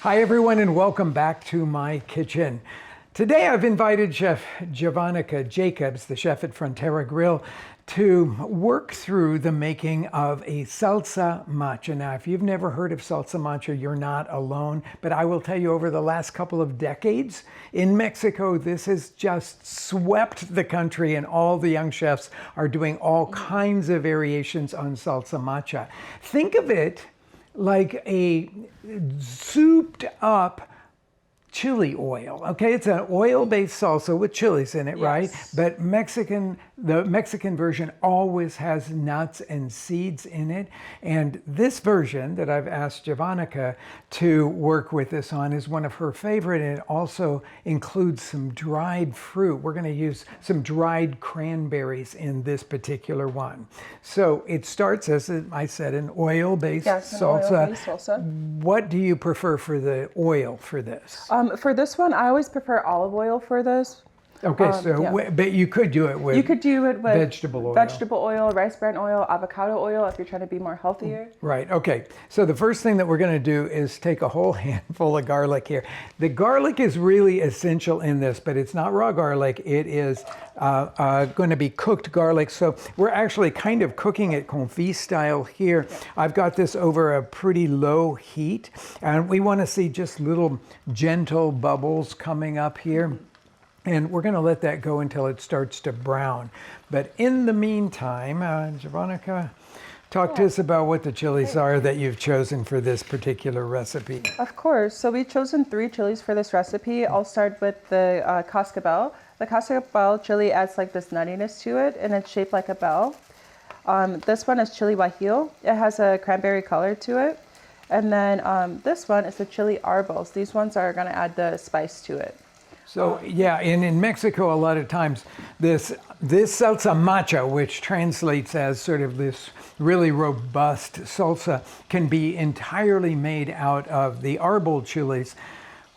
Hi everyone and welcome back to my kitchen. Today I've invited Chef Jovanika Jacobs, the chef at Frontera Grill, to work through the making of a salsa macha. Now, if you've never heard of salsa macha, you're not alone, but I will tell you over the last couple of decades in Mexico, this has just swept the country and all the young chefs are doing all kinds of variations on salsa macha. Think of it like a souped up chili oil. Okay, it's an oil-based salsa with chilies in it, yes. Right? But the Mexican version always has nuts and seeds in it. And this version that I've asked Jovanika to work with us on is one of her favorite, and it also includes some dried fruit. We're going to use some dried cranberries in this particular one. So it starts, as I said, an oil-based salsa. Oil-based salsa. What do you prefer for the oil for this? For this one, I always prefer olive oil for this. Okay, but you could do it with vegetable oil, rice bran oil, avocado oil if you're trying to be more healthier. Right, okay. So the first thing that we're going to do is take a whole handful of garlic here. The garlic is really essential in this, but it's not raw garlic. It is going to be cooked garlic. So we're actually kind of cooking it confit style here. Yeah. I've got this over a pretty low heat, and we want to see just little gentle bubbles coming up here. Mm-hmm. And we're going to let that go until it starts to brown. But in the meantime, Jovanika, talk to us about what the chilies are that you've chosen for this particular recipe. Of course. So we've chosen 3 chilies for this recipe. I'll start with the cascabel. The cascabel chili adds like this nuttiness to it, and it's shaped like a bell. This one is chili guajillo. It has a cranberry color to it. And then this one is the chili arbos. These ones are going to add the spice to it. So yeah, and in Mexico, a lot of times this salsa macha, which translates as sort of this really robust salsa, can be entirely made out of the arbol chilies,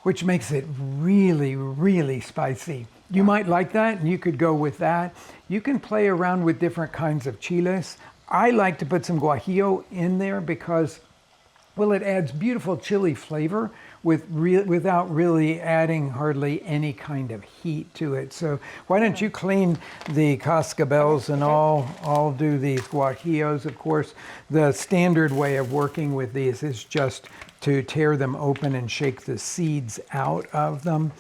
which makes it really, really spicy. You might like that, and you could go with that. You can play around with different kinds of chiles. I like to put some guajillo in there because, well, it adds beautiful chili flavor without really adding hardly any kind of heat to it. So why don't you clean the cascabels, and I'll do these guajillos. Of course, the standard way of working with these is just to tear them open and shake the seeds out of them.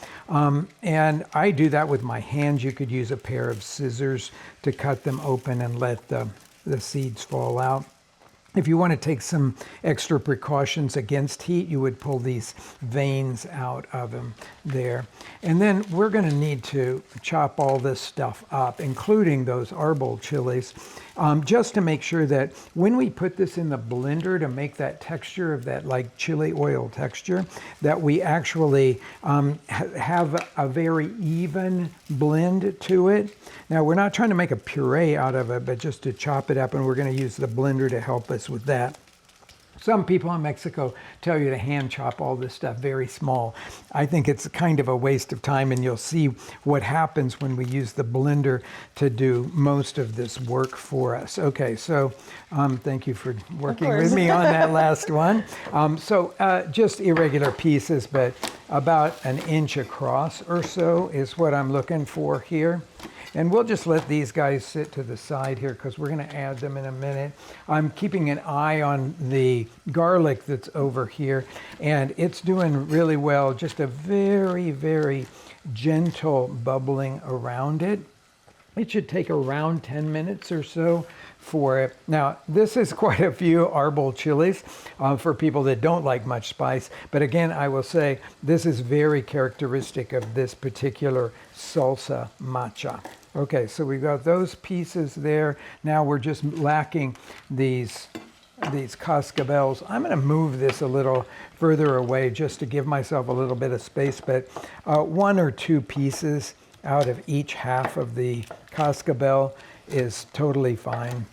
And I do that with my hands. You could use a pair of scissors to cut them open and let the seeds fall out. If you want to take some extra precautions against heat, you would pull these veins out of them there. And then we're going to need to chop all this stuff up, including those arbol chilies, just to make sure that when we put this in the blender to make that texture of that like chili oil texture, that we actually have a very even blend to it. Now, we're not trying to make a puree out of it, but just to chop it up, and we're going to use the blender to help us with that. Some people in Mexico tell you to hand chop all this stuff very small. I think it's kind of a waste of time, and you'll see what happens when we use the blender to do most of this work for us. Okay, so thank you for working with me on that last one. Just irregular pieces, but about 1 inch across or so is what I'm looking for here. And we'll just let these guys sit to the side here because we're going to add them in a minute. I'm keeping an eye on the garlic that's over here, and it's doing really well. Just a very, very gentle bubbling around it. It should take around 10 minutes or so for it. Now, this is quite a few arbol chilies for people that don't like much spice. But again, I will say this is very characteristic of this particular salsa macha. Okay, so we've got those pieces there. Now we're just lacking these cascabels. I'm going to move this a little further away just to give myself a little bit of space, but 1 or 2 pieces out of each half of the cascabel is totally fine.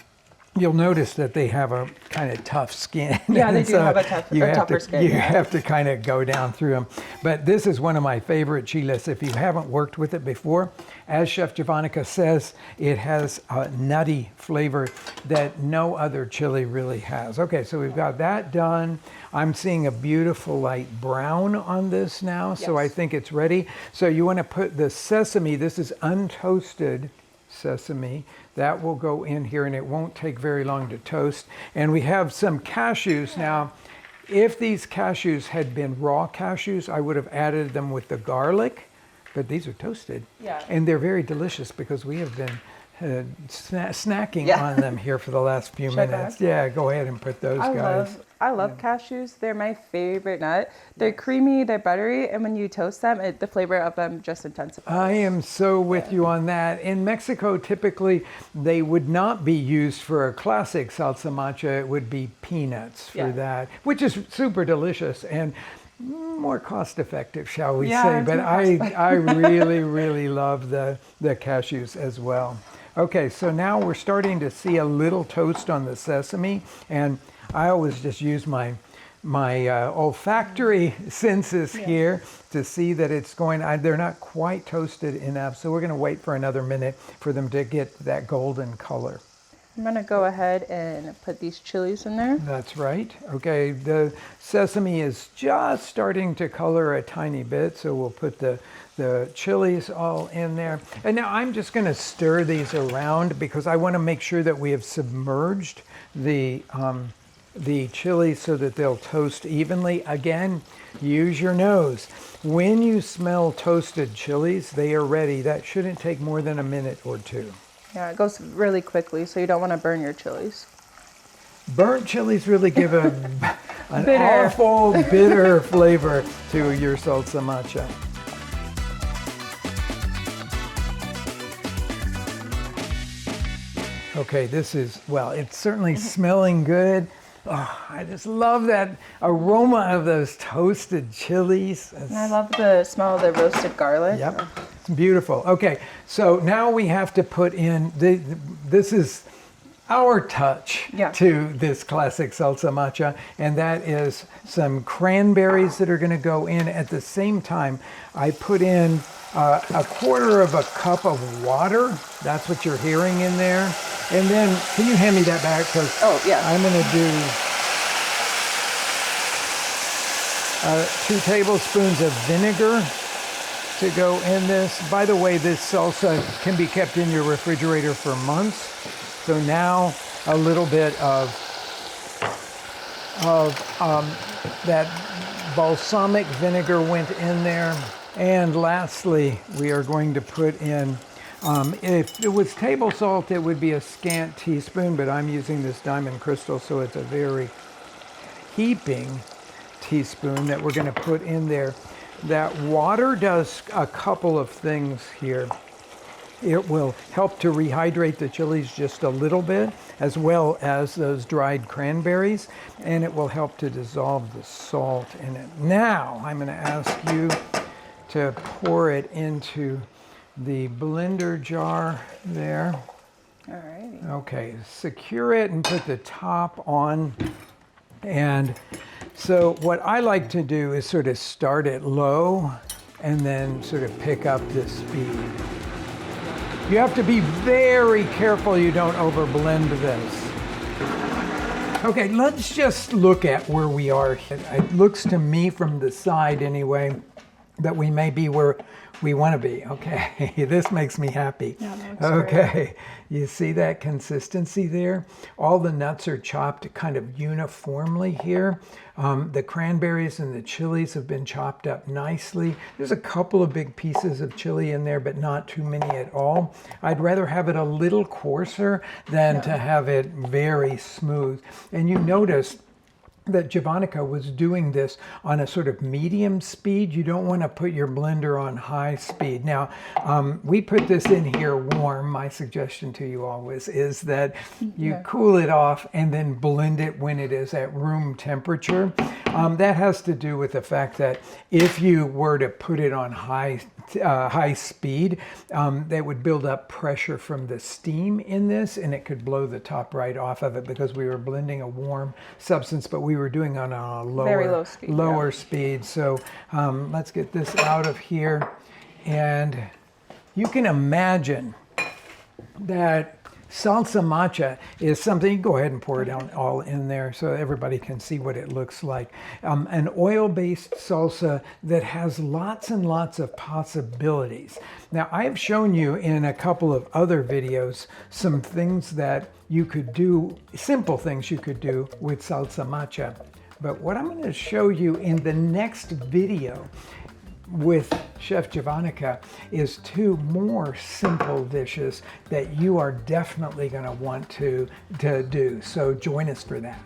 You'll notice that they have a kind of tough skin. Yeah, they And do so have a tougher skin. You have to kind of go down through them. But this is one of my favorite chiles. If you haven't worked with it before, as Chef Javonica says, it has a nutty flavor that no other chili really has. Okay, so we've got that done. I'm seeing a beautiful light brown on this now, so I Yes. think it's ready. So you want to put the sesame, this is untoasted sesame, that will go in here, and it won't take very long to toast. And we have some cashews. Now, if these cashews had been raw cashews, I would have added them with the garlic, but these are toasted. Yeah. And they're very delicious because we have been snacking Yeah. on them here for the last few Should I go minutes. ahead? Yeah, go ahead and put those guys. I love cashews. They're my favorite nut. They're creamy, they're buttery, and when you toast them, the flavor of them just intensifies. I am so with you on that. In Mexico, typically, they would not be used for a classic salsa macha. It would be peanuts for Yeah. that, which is super delicious and more cost effective, shall we Yeah, say. it's But more I really, really love the cashews as well. Okay, so now we're starting to see a little toast on the sesame, and I always just use my olfactory senses here to see that it's going. They're not quite toasted enough, so we're going to wait for another minute for them to get that golden color. I'm gonna go ahead and put these chilies in there. That's right. Okay, the sesame is just starting to color a tiny bit, so we'll put the chilies all in there. And now I'm just going to stir these around because I want to make sure that we have submerged the chilies so that they'll toast evenly. Again, use your nose. When you smell toasted chilies, they are ready. That shouldn't take more than a minute or two. Yeah, it goes really quickly, so you don't want to burn your chilies. Burnt chilies really give an Bitter. awful bitter flavor to your salsa macha. Okay, this is, well, it's certainly smelling good. Oh, I just love that aroma of those toasted chilies. And I love the smell of the roasted garlic. Yep, it's beautiful. Okay, so now we have to put in, this is our touch to this classic salsa macha, and that is some cranberries that are going to go in. At the same time, I put in a quarter of a cup of water. That's what you're hearing in there. And then, can you hand me that back? Because I'm going to do 2 tablespoons of vinegar to go in this. By the way, this salsa can be kept in your refrigerator for months. So now a little bit of that balsamic vinegar went in there. And lastly, we are going to put in, if it was table salt, it would be a scant teaspoon, but I'm using this diamond crystal, so it's a very heaping teaspoon that we're going to put in there. That water does a couple of things here. It will help to rehydrate the chilies just a little bit, as well as those dried cranberries, and it will help to dissolve the salt in it. Now, I'm going to ask you to pour it into the blender jar there. All right. Okay, secure it and put the top on. And so what I like to do is sort of start it low and then sort of pick up the speed. You have to be very careful you don't overblend this. Okay, let's just look at where we are. It looks to me from the side anyway that we may be where we want to be. Okay, this makes me happy. Yeah, that looks okay, great. You see that consistency there? All the nuts are chopped kind of uniformly here. The cranberries and the chilies have been chopped up nicely. There's a couple of big pieces of chili in there, but not too many at all. I'd rather have it a little coarser than to have it very smooth. And you notice that Javonica was doing this on a sort of medium speed. You don't want to put your blender on high speed. Now, we put this in here warm. My suggestion to you always is that you cool it off and then blend it when it is at room temperature. That has to do with the fact that if you were to put it on high high speed, that would build up pressure from the steam in this, and it could blow the top right off of it because we were blending a warm substance, but we were doing on a Very low speed, lower speed. So let's get this out of here. And you can imagine that salsa macha is something, go ahead and pour it out all in there so everybody can see what it looks like. An oil-based salsa that has lots and lots of possibilities. Now, I have shown you in a couple of other videos some things that you could do, simple things you could do with salsa macha. But what I'm going to show you in the next video with Chef Jovanika is 2 more simple dishes that you are definitely going to want to do. So join us for that.